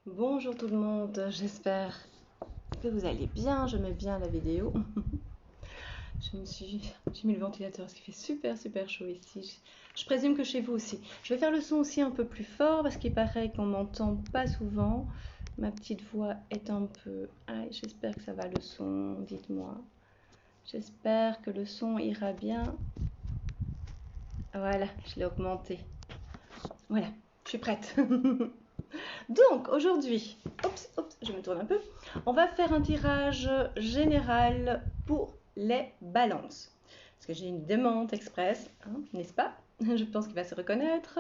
Bonjour tout le monde, j'espère que vous allez bien, je mets bien la vidéo. J'ai mis le ventilateur parce qu'il fait super chaud ici. Je présume que chez vous aussi. Je vais faire le son aussi un peu plus fort parce qu'il paraît qu'on m'entend pas souvent. Ma petite voix est un peu... Ah, j'espère que ça va le son, dites-moi. J'espère que le son ira bien. Voilà, je l'ai augmenté. Voilà, je suis prête. Donc aujourd'hui, je me tourne un peu. On va faire un tirage général pour les balances. Parce que j'ai une demande express, hein, n'est-ce pas? Je pense qu'il va se reconnaître.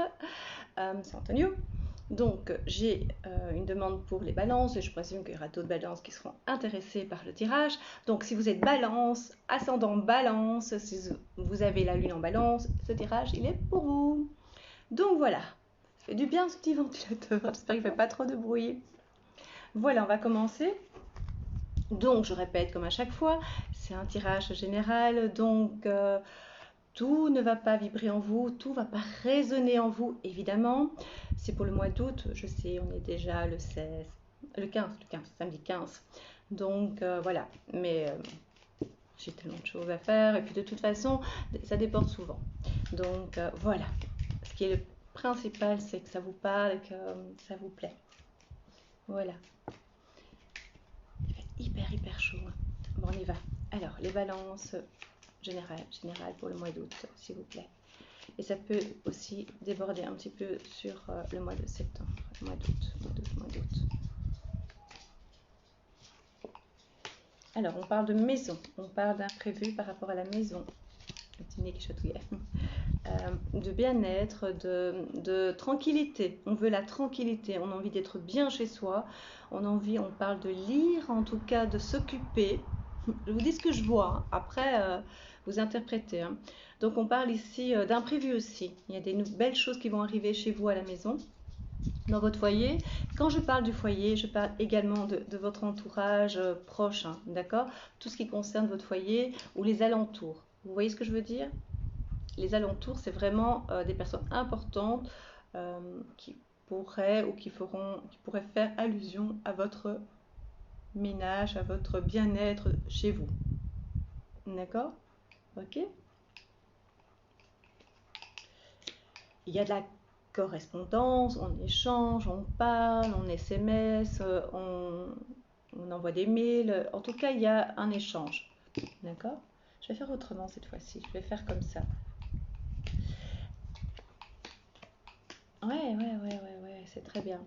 C'est Antonio. Donc j'ai une demande pour les balances et je présume qu'il y aura d'autres balances qui seront intéressées par le tirage. Donc si vous êtes balance, ascendant balance, si vous avez la lune en balance, ce tirage il est pour vous. Donc voilà, ça fait du bien ce petit ventilateur, j'espère qu'il ne fait pas trop de bruit. Voilà, on va commencer. Donc je répète comme à chaque fois, c'est un tirage général, donc tout ne va pas vibrer en vous, tout ne va pas résonner en vous, évidemment. C'est pour le mois d'août, je sais, on est déjà le 16, le 15, samedi 15. Donc voilà, mais j'ai tellement de choses à faire, et puis de toute façon, ça déborde souvent. Donc voilà, ce qui est le principal, c'est que ça vous parle et que ça vous plaît. Voilà. Il fait hyper chaud. Bon, on y va. Alors, les balances générales pour le mois d'août, s'il vous plaît. Et ça peut aussi déborder un petit peu sur le mois de septembre, mois d'août. Alors, on parle de maison, on parle d'imprévu par rapport à la maison. Le petit nez qui chatouillait. De bien-être, de tranquillité. On veut la tranquillité, on a envie d'être bien chez soi, on parle de lire, en tout cas de s'occuper. Je vous dis ce que je vois, hein. Après vous interprétez. Hein. Donc on parle ici d'imprévu aussi. Il y a des belles choses qui vont arriver chez vous à la maison, dans votre foyer. Quand je parle du foyer, je parle également de votre entourage proche, hein, d'accord? Tout ce qui concerne votre foyer ou les alentours. Vous voyez ce que je veux dire? Les alentours, c'est vraiment des personnes importantes qui pourraient ou qui pourraient faire allusion à votre ménage, à votre bien-être chez vous. D'accord? Ok? Il y a de la correspondance, on échange, on parle, on SMS, on envoie des mails. En tout cas, il y a un échange. D'accord? Je vais faire autrement cette fois-ci. Je vais faire comme ça. Ouais, c'est très bien.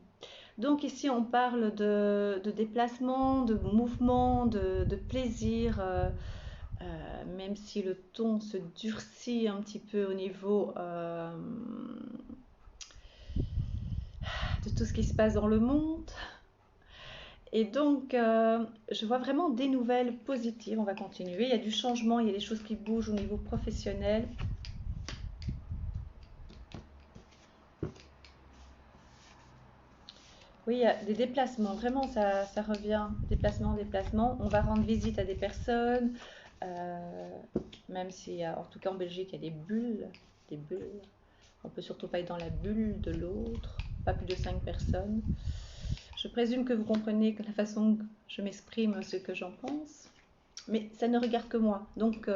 Donc ici, on parle de déplacement, de mouvement, de plaisir, même si le ton se durcit un petit peu au niveau de tout ce qui se passe dans le monde. Et donc, je vois vraiment des nouvelles positives. On va continuer. Il y a du changement, il y a des choses qui bougent au niveau professionnel. Oui, il y a des déplacements, vraiment ça revient, déplacement. On va rendre visite à des personnes, euh, même si, en tout cas en Belgique, il y a des bulles. On peut surtout pas être dans la bulle de l'autre, pas plus de 5 personnes. Je présume que vous comprenez que la façon que je m'exprime, ce que j'en pense, mais ça ne regarde que moi. Donc,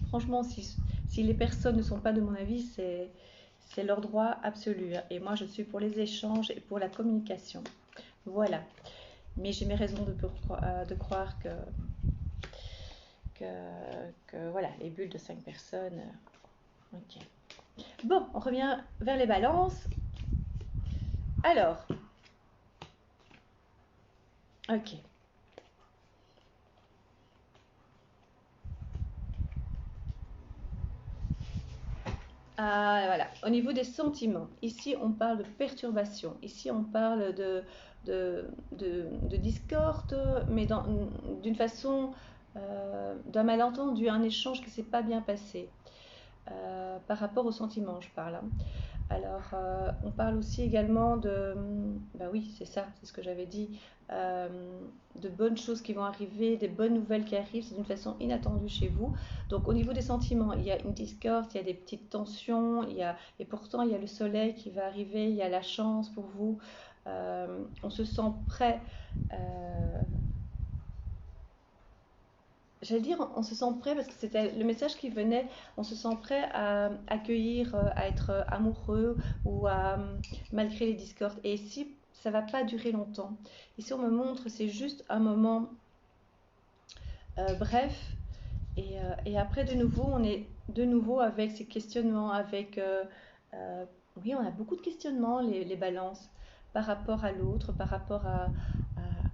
franchement, si les personnes ne sont pas de mon avis, c'est leur droit absolu. Et moi, je suis pour les échanges et pour la communication. Voilà. Mais j'ai mes raisons de croire que, que, voilà, les bulles de 5 personnes. Ok. Bon, on revient vers les balances. Alors, ok. Voilà. Au niveau des sentiments, ici on parle de perturbation, ici on parle de discorde, mais d'une façon, d'un malentendu, un échange qui ne s'est pas bien passé. Par rapport aux sentiments, je parle. Hein. Alors, on parle aussi également bah oui, c'est ça, c'est ce que j'avais dit, euh, de bonnes choses qui vont arriver, des bonnes nouvelles qui arrivent, c'est d'une façon inattendue chez vous. Donc, au niveau des sentiments, il y a une discorde, il y a des petites tensions, et pourtant, il y a le soleil qui va arriver, il y a la chance pour vous. on se sent prêt. J'allais dire, on se sent prêt parce que c'était le message qui venait, on se sent prêt à accueillir, à être amoureux ou à, malgré les discordes. Et ici, ça va pas durer longtemps. Ici, on me montre, c'est juste un moment bref. Et après, de nouveau, on est de nouveau avec ces questionnements, avec... oui, on a beaucoup de questionnements, les balances, par rapport à l'autre, par rapport à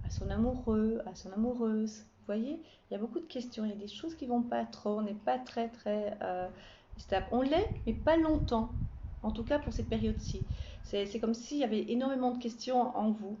son amoureux, à son amoureuse. Vous voyez, il y a beaucoup de questions, il y a des choses qui vont pas trop, on n'est pas très stable. On l'est, mais pas longtemps, en tout cas pour cette période-ci. C'est comme s'il y avait énormément de questions en vous.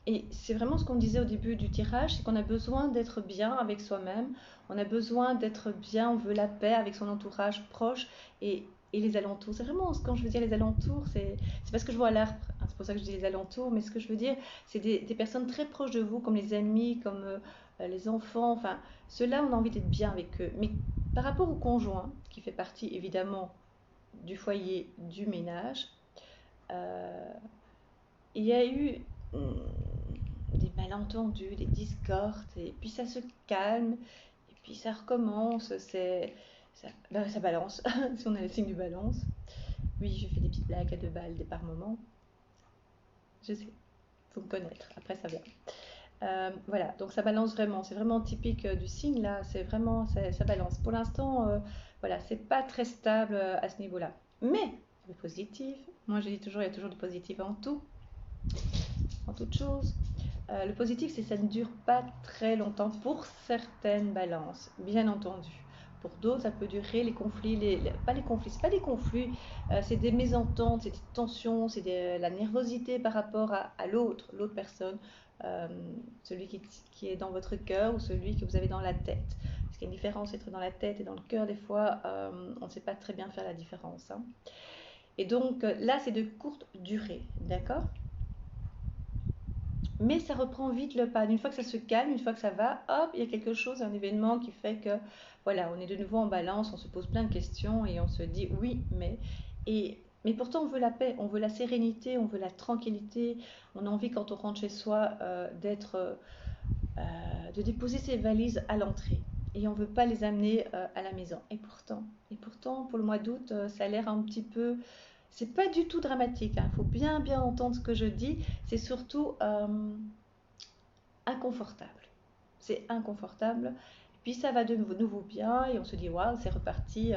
Et c'est vraiment ce qu'on disait au début du tirage, c'est qu'on a besoin d'être bien avec soi-même, on a besoin d'être bien, on veut la paix avec son entourage proche et les alentours. C'est vraiment, quand je veux dire les alentours, c'est parce que je vois l'arbre, hein, c'est pour ça que je dis les alentours, mais ce que je veux dire, c'est des personnes très proches de vous, comme les amis, comme les enfants, enfin, ceux-là, on a envie d'être bien avec eux. Mais par rapport au conjoint, qui fait partie évidemment du foyer, du ménage, euh, il y a eu des malentendus, des discordes, et puis ça se calme, et puis ça recommence, ça balance, si on a le signe du balance. Oui, je fais des petites blagues à 2 balles par moment. Je sais, faut me connaître, après ça vient. Voilà, donc ça balance vraiment, c'est vraiment typique du signe là, c'est vraiment, ça balance. Pour l'instant, voilà, c'est pas très stable à ce niveau-là. Mais le positif, moi je dis toujours, il y a toujours du positif en tout, en toute chose. Le positif, c'est que ça ne dure pas très longtemps pour certaines balances, bien entendu. Pour d'autres, ça peut durer les conflits, pas les conflits, c'est pas des conflits, c'est des mésententes, c'est des tensions, c'est la nervosité par rapport à l'autre personne, euh, celui qui est dans votre cœur ou celui que vous avez dans la tête. Parce qu'il y a une différence entre dans la tête et dans le cœur, des fois, on ne sait pas très bien faire la différence. Hein. Et donc là, c'est de courte durée, d'accord? Mais ça reprend vite le pas. Une fois que ça se calme, une fois que ça va, hop, il y a quelque chose, un événement qui fait que, voilà, on est de nouveau en balance, on se pose plein de questions et on se dit oui, mais. Mais pourtant, on veut la paix, on veut la sérénité, on veut la tranquillité. On a envie, quand on rentre chez soi, de déposer ses valises à l'entrée. Et on ne veut pas les amener à la maison. Et pourtant, pour le mois d'août, ça a l'air un petit peu. C'est pas du tout dramatique. Il faut bien entendre ce que je dis. C'est surtout inconfortable. C'est inconfortable. Et puis ça va de nouveau bien et on se dit waouh, c'est reparti,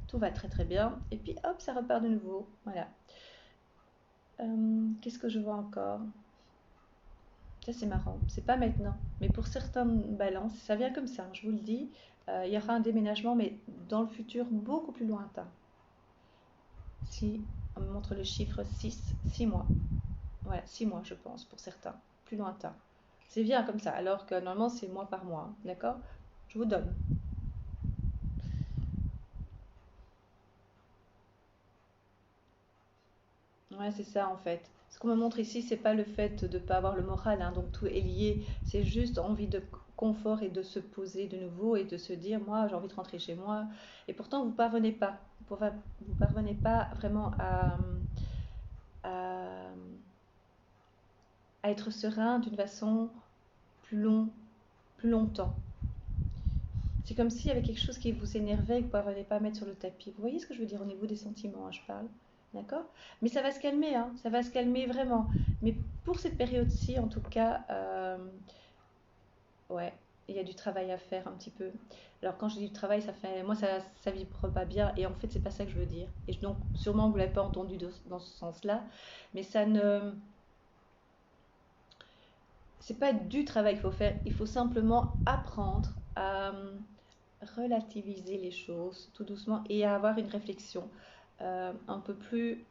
tout va très bien. Et puis hop, ça repart de nouveau. Voilà. Qu'est-ce que je vois encore? Ça c'est marrant. C'est pas maintenant, mais pour certaines balances, ça vient comme ça. Je vous le dis, il y aura un déménagement, mais dans le futur beaucoup plus lointain. Si on me montre le chiffre 6 mois. Voilà, 6 mois je pense pour certains, plus lointain. C'est bien comme ça, alors que normalement c'est mois par mois, hein, d'accord? Je vous donne. Ouais, c'est ça en fait. Ce qu'on me montre ici, c'est pas le fait de ne pas avoir le moral, hein, donc tout est lié. C'est juste envie de confort et de se poser de nouveau et de se dire, moi, j'ai envie de rentrer chez moi. Et pourtant, vous parvenez pas. Vous parvenez pas vraiment à, à être serein d'une façon plus long, plus longtemps. C'est comme s'il y avait quelque chose qui vous énervait et que vous ne parvenez pas à mettre sur le tapis. Vous voyez ce que je veux dire au niveau des sentiments, hein, je parle. D'accord? Mais ça va se calmer, hein, ça va se calmer vraiment. Mais pour cette période-ci, en tout cas, ouais, il y a du travail à faire un petit peu. Alors quand je dis du travail, ça fait, moi ça vibre pas bien. Et en fait, c'est pas ça que je veux dire. Et donc, sûrement vous l'avez pas entendu dans ce sens-là, mais ça ne, c'est pas du travail qu'il faut faire. Il faut simplement apprendre à relativiser les choses tout doucement et à avoir une réflexion un peu plus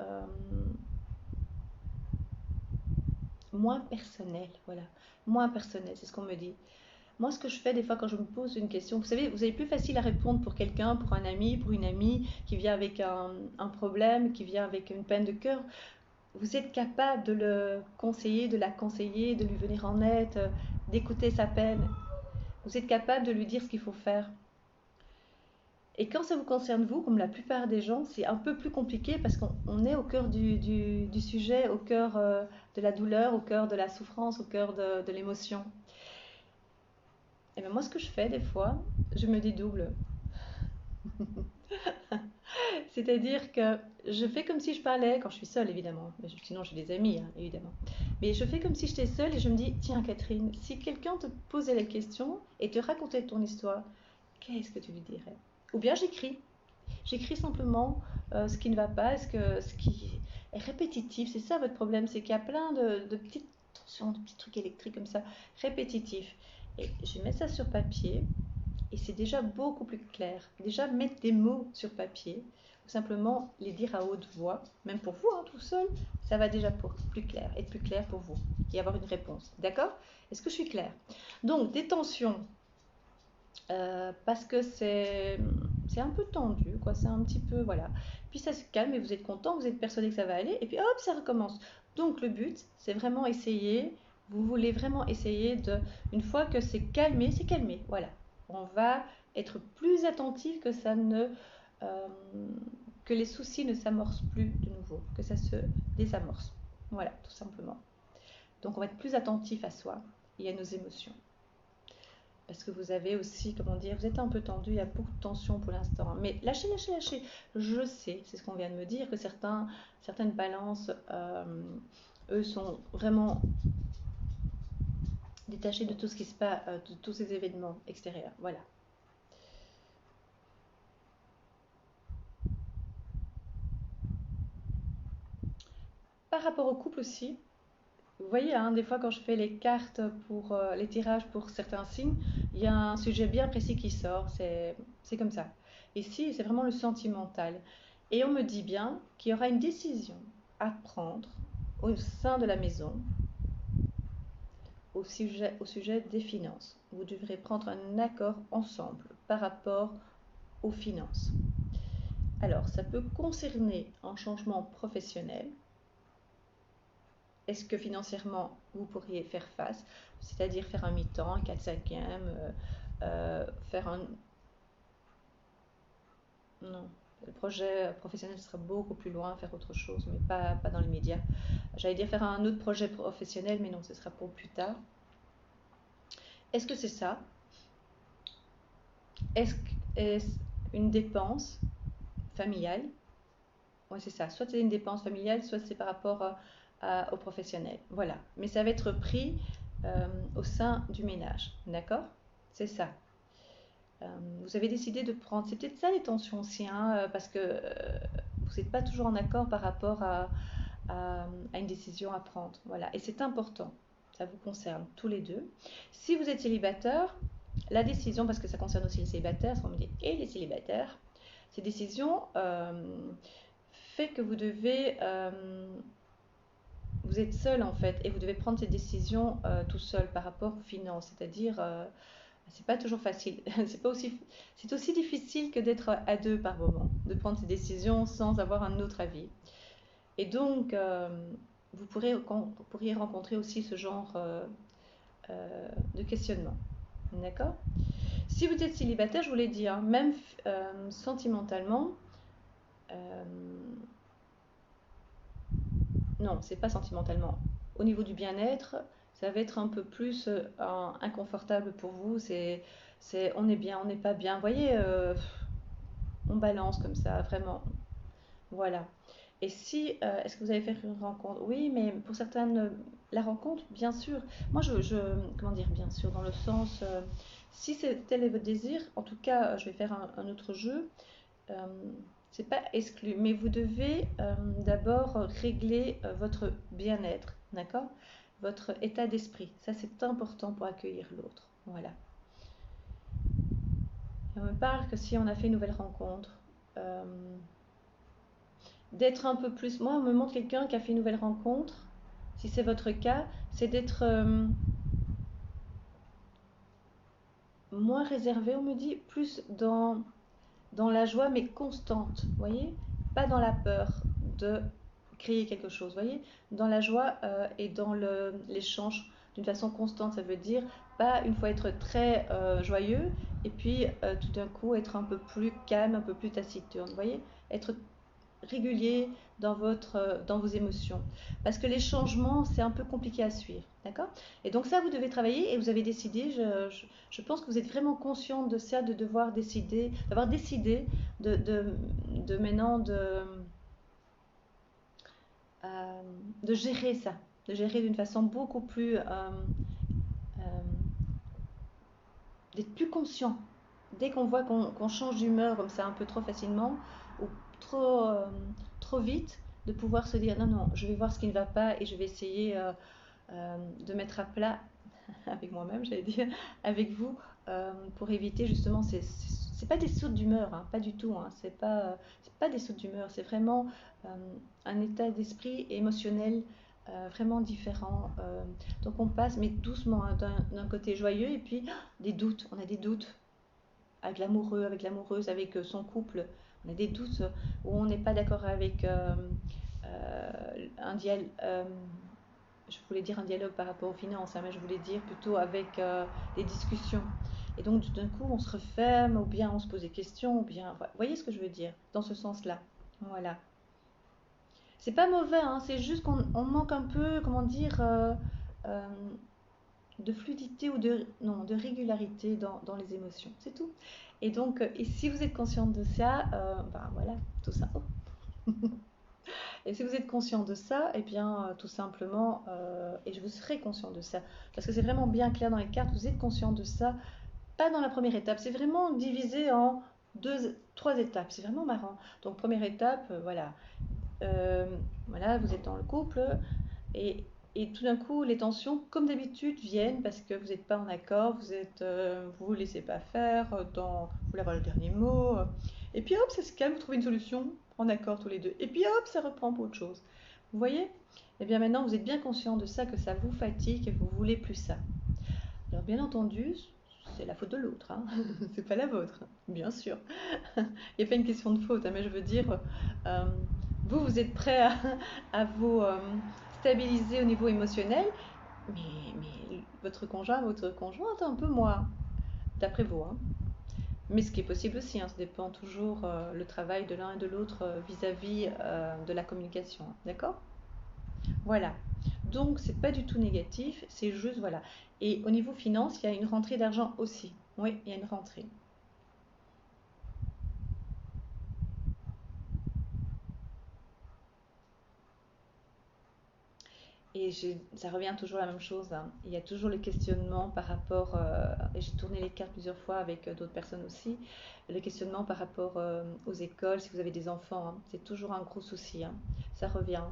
moins personnelle, voilà, moins personnelle, c'est ce qu'on me dit. Moi, ce que je fais des fois quand je me pose une question, vous savez, vous avez plus facile à répondre pour quelqu'un, pour un ami, pour une amie qui vient avec un problème, qui vient avec une peine de cœur. Vous êtes capable de le conseiller, de la conseiller, de lui venir en aide, d'écouter sa peine. Vous êtes capable de lui dire ce qu'il faut faire. Et quand ça vous concerne vous, comme la plupart des gens, c'est un peu plus compliqué parce qu'on est au cœur du sujet, au cœur de la douleur, au cœur de la souffrance, au cœur de l'émotion. Et bien moi, ce que je fais des fois, je me dédouble. C'est-à-dire que je fais comme si je parlais, quand je suis seule évidemment, mais sinon j'ai des amis hein, évidemment. Mais je fais comme si j'étais seule et je me dis, tiens Catherine, si quelqu'un te posait la question et te racontait ton histoire, qu'est-ce que tu lui dirais? Ou bien j'écris. J'écris simplement ce qui ne va pas, ce qui est répétitif. C'est ça votre problème, c'est qu'il y a plein de petites tensions, de petits trucs électriques comme ça, répétitifs. Et je mets ça sur papier et c'est déjà beaucoup plus clair. Déjà mettre des mots sur papier, ou simplement les dire à haute voix, même pour vous, hein, tout seul, ça va déjà plus clair, être plus clair pour vous et avoir une réponse. D'accord? Est-ce que je suis claire? Donc, des tensions, parce que c'est un peu tendu, quoi. C'est un petit peu, voilà. Puis ça se calme et vous êtes content, vous êtes persuadé que ça va aller, et puis hop, ça recommence. Donc le but, c'est vraiment essayer, vous voulez vraiment essayer de, une fois que c'est calmé, voilà. On va être plus attentif que ça ne, euh, que les soucis ne s'amorcent plus de nouveau, que ça se désamorce. Voilà, tout simplement. Donc on va être plus attentif à soi et à nos émotions. Parce que vous avez aussi, comment dire, vous êtes un peu tendu, il y a beaucoup de tension pour l'instant. Mais lâchez, lâchez, lâchez. Je sais, c'est ce qu'on vient de me dire, que certaines balances, eux, sont vraiment détachés de tout ce qui se passe, de tous ces événements extérieurs. Voilà. Par rapport au couple aussi, vous voyez, hein, des fois quand je fais les cartes pour les tirages pour certains signes, il y a un sujet bien précis qui sort, c'est comme ça. Ici, c'est vraiment le sentimental. Et on me dit bien qu'il y aura une décision à prendre au sein de la maison au sujet des finances. Vous devrez prendre un accord ensemble par rapport aux finances. Alors, ça peut concerner un changement professionnel. Est-ce que financièrement vous pourriez faire face, c'est-à-dire faire un mi-temps, un 4/5e, faire un... Non, le projet professionnel sera beaucoup plus loin, faire autre chose, mais pas dans l'immédiat. J'allais dire faire un autre projet professionnel, mais non, ce sera pour plus tard. Est-ce que c'est ça? Est-ce une dépense familiale? Oui, c'est ça. Soit c'est une dépense familiale, soit c'est par rapport au professionnel. Voilà. Mais ça va être pris au sein du ménage. D'accord? C'est ça. Vous avez décidé de prendre. C'est peut-être ça les tensions aussi, hein, parce que vous n'êtes pas toujours en accord par rapport à une décision à prendre. Voilà. Et c'est important. Ça vous concerne tous les deux. Si vous êtes célibataire, la décision, parce que ça concerne aussi les célibataires, ça va me dire, et les célibataires, ces décisions fait que vous devez, vous êtes seul en fait, et vous devez prendre ces décisions tout seul par rapport aux finances, c'est-à-dire, c'est pas toujours facile, c'est aussi difficile que d'être à deux par moment, de prendre ces décisions sans avoir un autre avis. Et donc, vous pourriez rencontrer aussi ce genre de questionnement. D'accord? Si vous êtes célibataire, je vous l'ai dit, hein, même sentimentalement, euh, non, c'est pas sentimentalement. Au niveau du bien-être, ça va être un peu plus inconfortable pour vous. On est bien, on n'est pas bien. Vous voyez, on balance comme ça, vraiment. Voilà. Et si, est-ce que vous allez faire une rencontre? Oui, mais pour certaines, la rencontre, bien sûr. Moi, comment dire, bien sûr, dans le sens, si tel est votre désir, en tout cas, je vais faire un autre jeu. Euh, c'est pas exclu, mais vous devez d'abord régler votre bien-être, d'accord? Votre état d'esprit. Ça, c'est important pour accueillir l'autre. Voilà. Et on me parle que si on a fait une nouvelle rencontre, euh, d'être un peu plus. Moi, on me montre quelqu'un qui a fait une nouvelle rencontre. Si c'est votre cas, c'est d'être moins réservé, on me dit, plus dans la joie, mais constante. Vous voyez? Pas dans la peur de créer quelque chose. Vous voyez? Dans la joie et dans l'échange d'une façon constante. Ça veut dire pas une fois être très joyeux et puis tout d'un coup être un peu plus calme, un peu plus taciturne. Vous voyez? Être régulier dans vos émotions. Parce que les changements, c'est un peu compliqué à suivre. D'accord? Et donc ça, vous devez travailler et vous avez décidé, je pense que vous êtes vraiment conscient de ça, de devoir décider, d'avoir décidé de maintenant de gérer ça, de gérer d'une façon beaucoup plus, d'être plus conscient. Dès qu'on voit qu'on change d'humeur comme ça un peu trop facilement ou trop vite, de pouvoir se dire non, non, je vais voir ce qui ne va pas et je vais essayer de mettre à plat avec moi-même, j'allais dire, avec vous, pour éviter justement c'est pas des sautes d'humeur, hein, pas du tout, hein, c'est pas des sautes d'humeur, c'est vraiment un état d'esprit émotionnel vraiment différent. Donc on passe, mais doucement, hein, d'un côté joyeux et puis des doutes, on a des doutes avec l'amoureux, avec l'amoureuse, avec son couple, on a des doutes où on n'est pas d'accord avec un dialogue. Je voulais dire un dialogue par rapport aux finances, hein, mais je voulais dire plutôt avec des discussions. Et donc, tout d'un coup, on se referme, ou bien on se pose des questions, ou bien... Vous voyez ce que je veux dire, dans ce sens-là. Voilà. C'est pas mauvais, hein, c'est juste qu'on manque un peu, comment dire, euh, de fluidité ou de régularité dans les émotions. C'est tout. Et donc, et si vous êtes conscient de ça, ben voilà, tout ça. Oh. Et si vous êtes conscient de ça, eh bien, tout simplement, et je vous serai conscient de ça, parce que c'est vraiment bien clair dans les cartes, vous êtes conscient de ça, pas dans la première étape, c'est vraiment divisé en trois étapes, c'est vraiment marrant. Donc, première étape, voilà, voilà, vous êtes dans le couple, et, et tout d'un coup, les tensions, comme d'habitude, viennent parce que vous n'êtes pas en accord, vous vous laissez pas faire, vous voulez avoir le dernier mot, et puis hop, ça se calme, vous trouvez une solution en accord tous les deux, et puis hop, ça reprend pour autre chose. Vous voyez? Et bien maintenant, vous êtes bien conscient de ça, que ça vous fatigue et vous voulez plus ça. Alors bien entendu, c'est la faute de l'autre, hein. C'est pas la vôtre, bien sûr. Il n'y a pas une question de faute, hein, mais je veux dire, euh, vous êtes prêt à vous stabiliser au niveau émotionnel, mais votre conjoint, votre conjointe, un peu moins, d'après vous. Hein. Mais ce qui est possible aussi, hein, ça dépend toujours le travail de l'un et de l'autre vis-à-vis de la communication. D'accord? Voilà. Donc, c'est pas du tout négatif, c'est juste, voilà. Et au niveau finance, il y a une rentrée d'argent aussi. Oui, il y a une rentrée. Et ça revient toujours à la même chose. Hein. Il y a toujours le questionnement par rapport, et j'ai tourné les cartes plusieurs fois avec d'autres personnes aussi, le questionnement par rapport aux écoles, si vous avez des enfants, hein. C'est toujours un gros souci. Hein. Ça revient.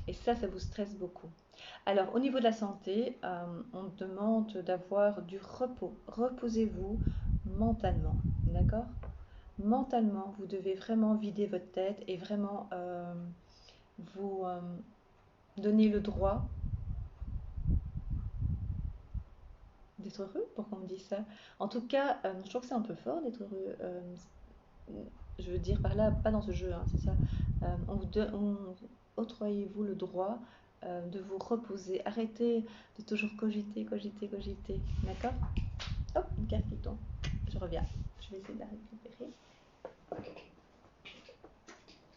Et ça vous stresse beaucoup. Alors, au niveau de la santé, on demande d'avoir du repos. Reposez-vous mentalement. D'accord? Mentalement, vous devez vraiment vider votre tête et vraiment vous donner le droit d'être heureux. Pourquoi on me dit ça? En tout cas, je trouve que c'est un peu fort d'être heureux. Je veux dire par là, pas dans ce jeu, hein, c'est ça. Octroyez-vous le droit de vous reposer. Arrêtez de toujours cogiter, cogiter, cogiter. D'accord? Hop, une carte qui tombe. Je reviens. Je vais essayer de la récupérer.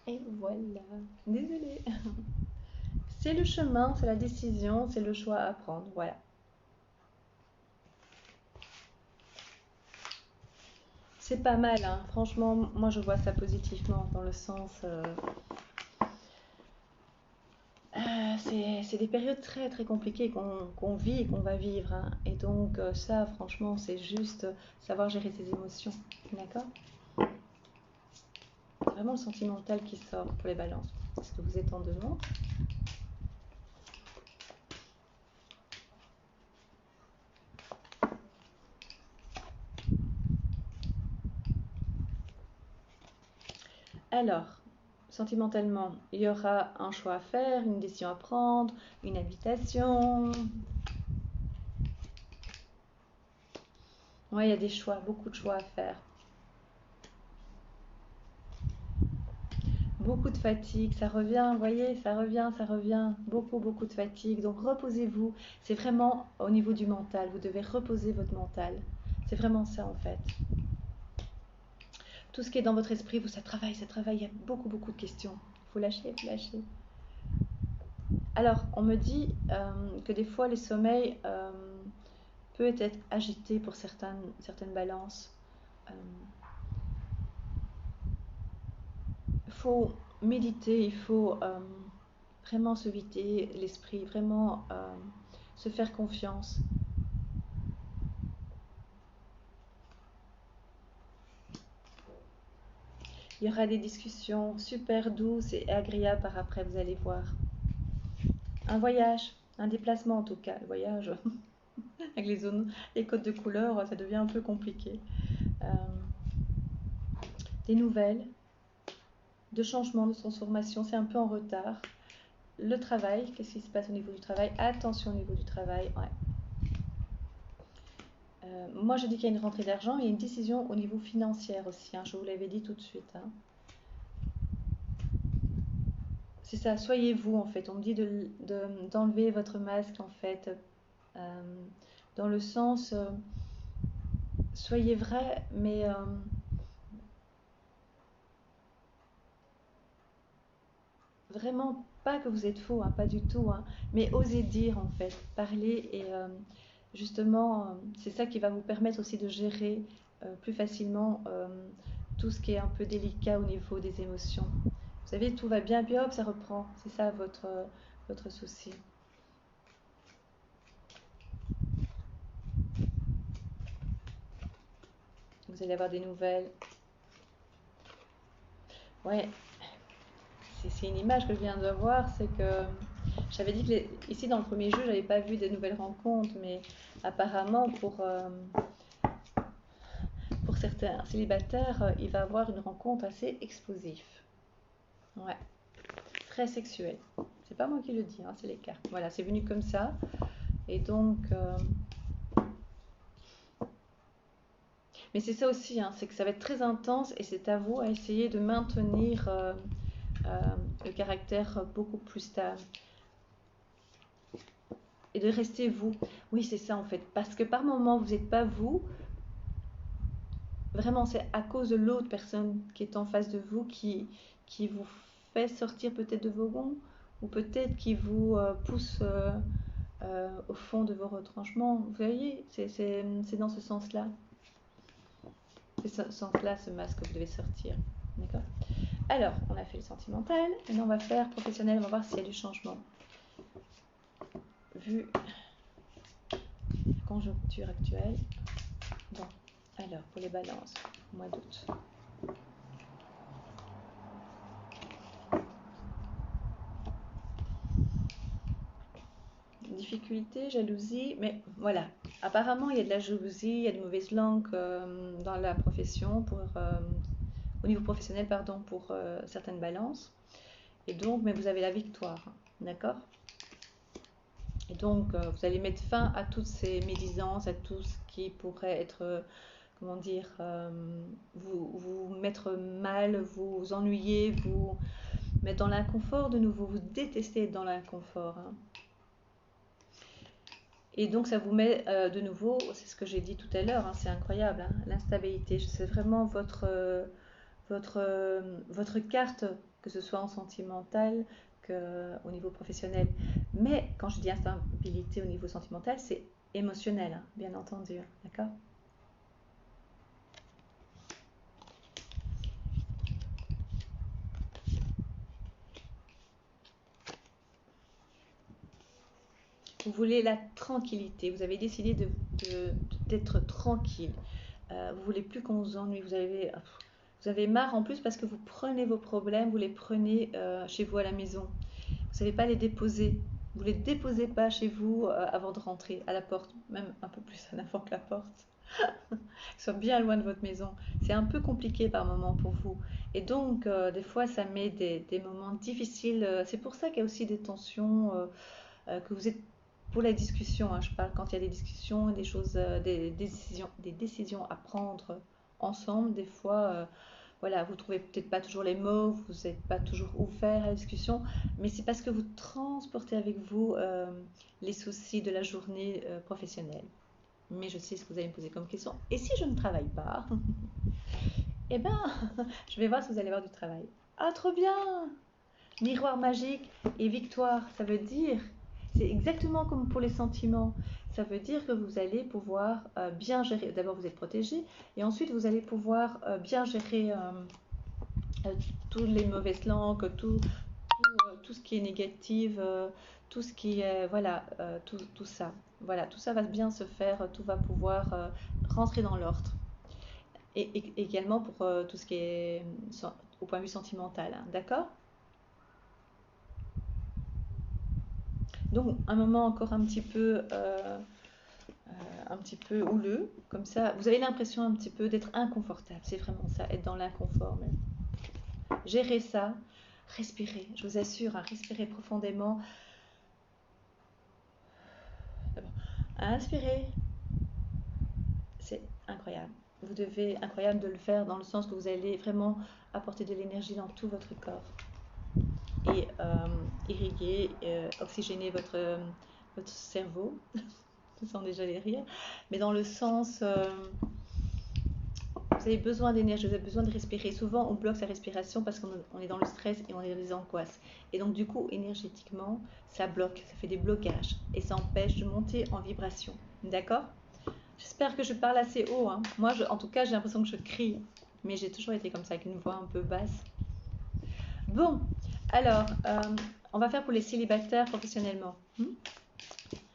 Et voilà. Désolée. C'est le chemin, c'est la décision, c'est le choix à prendre. Voilà. C'est pas mal, hein. Franchement, moi je vois ça positivement dans le sens. C'est des périodes très très compliquées qu'on vit et qu'on va vivre. Hein. Et donc ça, franchement, c'est juste savoir gérer ses émotions. D'accord? C'est vraiment le sentimental qui sort pour les balances. Est-ce que vous êtes en demande? Alors, sentimentalement, il y aura un choix à faire, une décision à prendre, une invitation. Ouais, il y a des choix, beaucoup de choix à faire. Beaucoup de fatigue, ça revient, vous voyez, ça revient. Beaucoup, beaucoup de fatigue. Donc reposez-vous. C'est vraiment au niveau du mental. Vous devez reposer votre mental. C'est vraiment ça en fait. Tout ce qui est dans votre esprit, vous, ça travaille, ça travaille. Il y a beaucoup, beaucoup de questions. Il faut lâcher, il faut lâcher. Alors, on me dit que des fois, les sommeils peuvent être agités pour certaines balances. Il faut méditer, il faut vraiment se vider l'esprit, vraiment se faire confiance. Il y aura des discussions super douces et agréables par après, vous allez voir. Un voyage, un déplacement en tout cas. Le voyage, avec les zones, les codes de couleurs, ça devient un peu compliqué. Des nouvelles, de changements, de transformation, c'est un peu en retard. Le travail, qu'est-ce qui se passe au niveau du travail? Attention au niveau du travail, ouais. Moi, je dis qu'il y a une rentrée d'argent et une décision au niveau financier aussi, hein, je vous l'avais dit tout de suite. Hein. C'est ça, soyez vous en fait. On me dit d'enlever votre masque en fait, dans le sens, soyez vrai, mais vraiment pas que vous êtes faux, hein, pas du tout, hein, mais osez dire en fait, parler et justement, c'est ça qui va vous permettre aussi de gérer plus facilement tout ce qui est un peu délicat au niveau des émotions. Vous savez, tout va bien, puis hop, ça reprend. C'est ça votre souci. Vous allez avoir des nouvelles. Ouais, c'est une image que je viens de voir, c'est que j'avais dit que ici dans le premier jeu, j'avais pas vu des nouvelles rencontres, mais apparemment pour certains célibataires, il va avoir une rencontre assez explosive. Ouais, très sexuelle. C'est pas moi qui le dis, hein, c'est les cartes. Voilà, c'est venu comme ça. Et donc, mais c'est ça aussi, hein, c'est que ça va être très intense et c'est à vous à essayer de maintenir le caractère beaucoup plus stable et de rester vous. Oui, c'est ça en fait, parce que par moment vous n'êtes pas vous. Vraiment, c'est à cause de l'autre personne qui est en face de vous qui vous fait sortir peut-être de vos gonds ou peut-être qui vous pousse au fond de vos retranchements. Vous voyez, c'est dans ce sens-là. C'est ce sens-là, ce masque que vous devez sortir. D'accord? Alors, on a fait le sentimental. Maintenant, on va faire professionnel. On va voir s'il y a du changement. Vu la conjoncture actuelle. Bon, alors, pour les balances, mois d'août. Difficulté, jalousie, mais voilà. Apparemment, il y a de la jalousie, il y a de mauvaises langues dans la profession, au niveau professionnel, pardon, pour certaines balances. Et donc, mais vous avez la victoire, d'accord? Et donc, vous allez mettre fin à toutes ces médisances, à tout ce qui pourrait être, comment dire, vous mettre mal, vous ennuyer, vous mettre dans l'inconfort de nouveau, vous détestez être dans l'inconfort. Hein. Et donc ça vous met de nouveau, c'est ce que j'ai dit tout à l'heure, hein, c'est incroyable, hein, l'instabilité. C'est vraiment votre carte, que ce soit en sentimental qu'au niveau professionnel. Mais quand je dis instabilité au niveau sentimental, c'est émotionnel, hein, bien entendu, d'accord? Vous voulez la tranquillité, vous avez décidé d'être tranquille. Vous voulez plus qu'on vous ennuie, vous avez marre en plus parce que vous prenez vos problèmes, vous les prenez chez vous à la maison. Vous ne savez pas les déposer. Vous ne les déposez pas chez vous avant de rentrer à la porte, même un peu plus en avant que la porte. Qu'ils soient bien loin de votre maison. C'est un peu compliqué par moment pour vous. Et donc, des fois, ça met des moments difficiles. C'est pour ça qu'il y a aussi des tensions, que vous êtes pour la discussion. Hein, je parle quand il y a des discussions, des choses, des décisions à prendre ensemble. Des fois, voilà, vous trouvez peut-être pas toujours les mots, vous n'êtes pas toujours ouvert à la discussion, mais c'est parce que vous transportez avec vous les soucis de la journée professionnelle. Mais je sais ce que vous allez me poser comme question. Et si je ne travaille pas? Eh ben, je vais voir si vous allez avoir du travail. Ah, trop bien! Miroir magique et victoire, ça veut dire, c'est exactement comme pour les sentiments. Ça veut dire que vous allez pouvoir bien gérer. D'abord, vous êtes protégé, et ensuite, vous allez pouvoir bien gérer toutes les mauvaises langues, tout ce qui est négatif, tout ce qui est, voilà, tout ça. Voilà, tout ça va bien se faire, tout va pouvoir rentrer dans l'ordre. Et également pour tout ce qui est au point de vue sentimental, hein, d'accord? Donc, un moment encore un petit peu houleux, comme ça, vous avez l'impression un petit peu d'être inconfortable. C'est vraiment ça, être dans l'inconfort même. Gérez ça, respirez, je vous assure, hein, respirez profondément. Inspirez, c'est incroyable. Vous devez, incroyable de le faire dans le sens que vous allez vraiment apporter de l'énergie dans tout votre corps et irriguer, oxygéner votre cerveau. Je sens déjà les rires, mais dans le sens, vous avez besoin d'énergie, vous avez besoin de respirer. Souvent, on bloque sa respiration parce qu'on est dans le stress et on est dans les angoisses. Et donc, du coup, énergétiquement, ça bloque, ça fait des blocages et ça empêche de monter en vibration. D'accord? J'espère que je parle assez haut, hein. Moi, en tout cas, j'ai l'impression que je crie, mais j'ai toujours été comme ça, avec une voix un peu basse. Bon, alors, on va faire pour les célibataires professionnellement.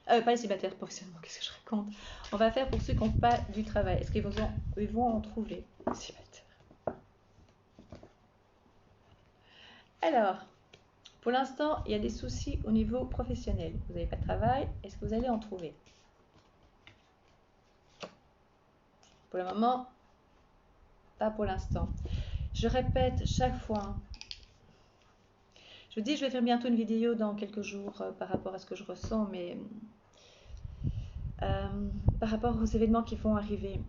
Pas les célibataires professionnellement, qu'est-ce que je raconte? On va faire pour ceux qui n'ont pas du travail. Est-ce qu'ils vont en trouver? Célibataires. Alors, pour l'instant, il y a des soucis au niveau professionnel. Vous n'avez pas de travail, est-ce que vous allez en trouver? Pour le moment, pas pour l'instant. Je répète chaque fois. Je dis, je vais faire bientôt une vidéo dans quelques jours par rapport à ce que je ressens, mais par rapport aux événements qui vont arriver.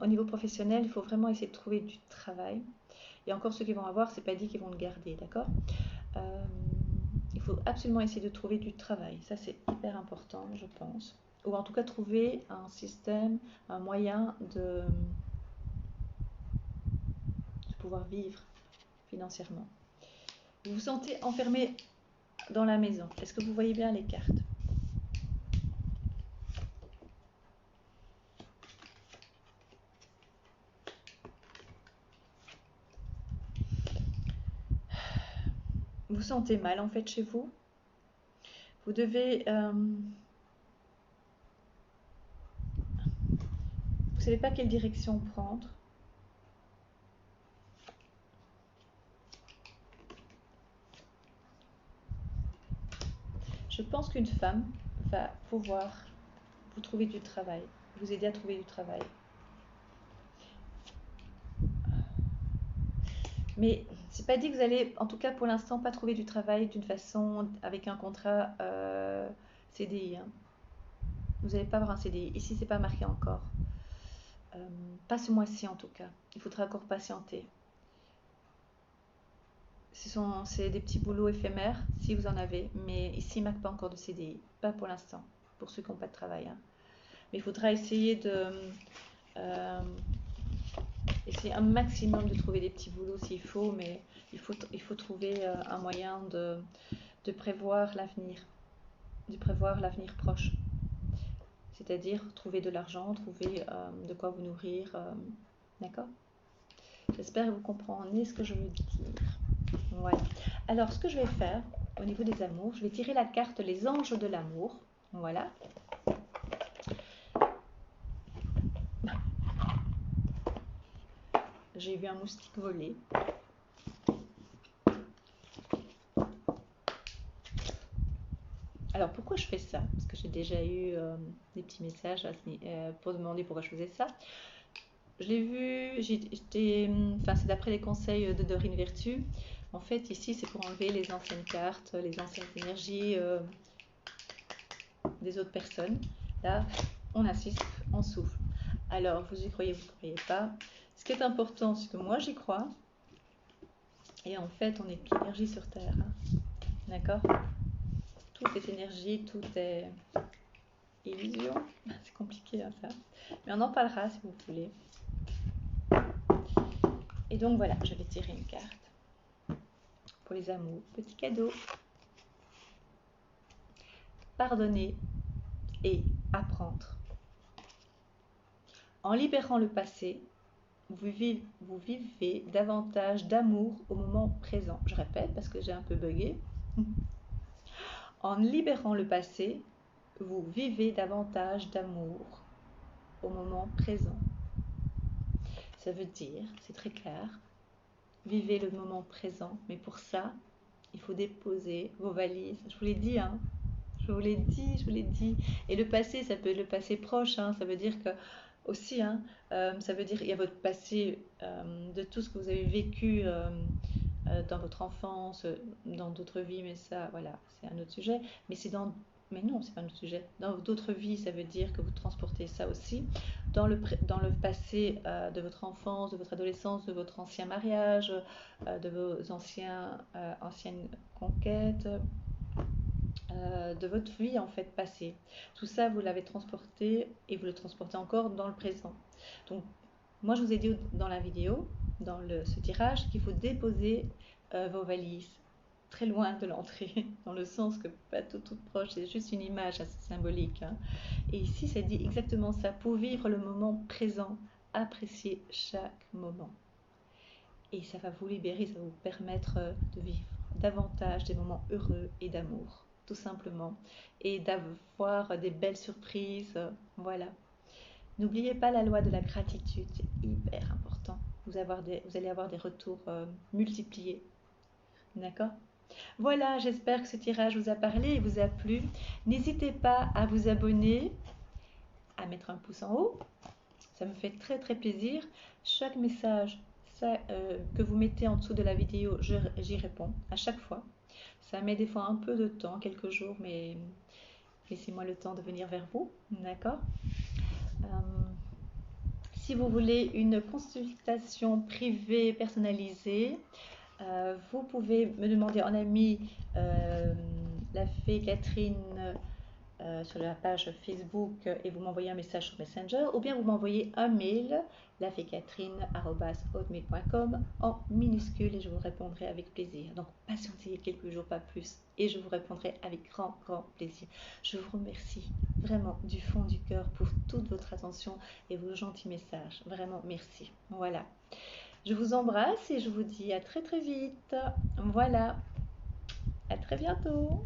Au niveau professionnel, il faut vraiment essayer de trouver du travail. Et encore, ceux qui vont avoir, c'est pas dit qu'ils vont le garder, d'accord? Il faut absolument essayer de trouver du travail. Ça, c'est hyper important, je pense. Ou en tout cas, trouver un système, un moyen de pouvoir vivre financièrement. Vous vous sentez enfermé dans la maison. Est-ce que vous voyez bien les cartes? Vous vous sentez mal en fait chez vous. Vous devez... vous ne savez pas quelle direction prendre. Je pense qu'une femme va pouvoir vous trouver du travail, vous aider à trouver du travail. Mais c'est pas dit que vous allez, en tout cas pour l'instant, pas trouver du travail d'une façon avec un contrat CDI. Hein. Vous n'allez pas avoir un CDI. Ici, c'est pas marqué encore. Pas ce mois-ci en tout cas. Il faudra encore patienter. C'est des petits boulots éphémères si vous en avez, mais ici, il ne marque pas encore de CDI. Pas pour l'instant, pour ceux qui n'ont pas de travail. Hein. Mais il faudra essayer essayer un maximum de trouver des petits boulots s'il faut, mais il faut trouver un moyen de prévoir l'avenir, de prévoir l'avenir proche. C'est-à-dire trouver de l'argent, trouver de quoi vous nourrir. D'accord? J'espère que vous comprenez ce que je veux dire. Ouais. Alors, ce que je vais faire au niveau des amours, je vais tirer la carte Les Anges de l'amour. Voilà. J'ai vu un moustique voler. Alors, pourquoi je fais ça? Parce que j'ai déjà eu des petits messages pour demander pourquoi je faisais ça. Je l'ai vu, c'est d'après les conseils de Dorine Vertu. En fait, ici, c'est pour enlever les anciennes cartes, les anciennes énergies des autres personnes. Là, on assiste, on souffle. Alors, vous y croyez, vous ne croyez pas. Ce qui est important, c'est que moi j'y crois. Et en fait, on n'est qu'énergie sur Terre. Hein. D'accord? Tout est énergie, tout est illusion. C'est compliqué hein, ça. Mais on en parlera si vous voulez. Et donc voilà, je vais tirer une carte. Pour les amours, petit cadeau. Pardonner et apprendre. En libérant le passé, vous vivez davantage d'amour au moment présent. Je répète parce que j'ai un peu bugué. En libérant le passé, vous vivez davantage d'amour au moment présent. Ça veut dire, c'est très clair, vivez le moment présent, mais pour ça, il faut déposer vos valises. Je vous l'ai dit, hein. Je vous l'ai dit. Et le passé, ça peut être le passé proche, hein. Ça veut dire que aussi, hein, ça veut dire il y a votre passé de tout ce que vous avez vécu dans votre enfance, dans d'autres vies, mais ça, voilà, c'est un autre sujet. Mais non, c'est pas un autre sujet. Dans d'autres vies, ça veut dire que vous transportez ça aussi. Dans le passé de votre enfance, de votre adolescence, de votre ancien mariage, de vos anciennes conquêtes, de votre vie en fait passée. Tout ça, vous l'avez transporté et vous le transportez encore dans le présent. Donc, moi, je vous ai dit dans la vidéo, dans ce tirage, qu'il faut déposer vos valises très loin de l'entrée, dans le sens que pas tout proche, c'est juste une image assez symbolique. Hein. Et ici, ça dit exactement ça, pour vivre le moment présent, apprécier chaque moment. Et ça va vous libérer, ça va vous permettre de vivre davantage des moments heureux et d'amour, tout simplement. Et d'avoir des belles surprises, voilà. N'oubliez pas la loi de la gratitude, c'est hyper important. Vous allez avoir des retours multipliés. D'accord ? Voilà, j'espère que ce tirage vous a parlé et vous a plu. N'hésitez pas à vous abonner, à mettre un pouce en haut. Ça me fait très très plaisir. Chaque message que vous mettez en dessous de la vidéo, j'y réponds à chaque fois. Ça met des fois un peu de temps, quelques jours, mais laissez-moi le temps de venir vers vous. D'accord ? Si vous voulez une consultation privée personnalisée, vous pouvez me demander en ami la fée Catherine sur la page Facebook et vous m'envoyez un message sur Messenger, ou bien vous m'envoyez un mail lafécatherine@hotmail.com en minuscule et je vous répondrai avec plaisir. Donc patientez quelques jours, pas plus, et je vous répondrai avec grand plaisir. Je vous remercie vraiment du fond du cœur pour toute votre attention et vos gentils messages. Vraiment merci. Voilà. Je vous embrasse et je vous dis à très vite. Voilà. À très bientôt.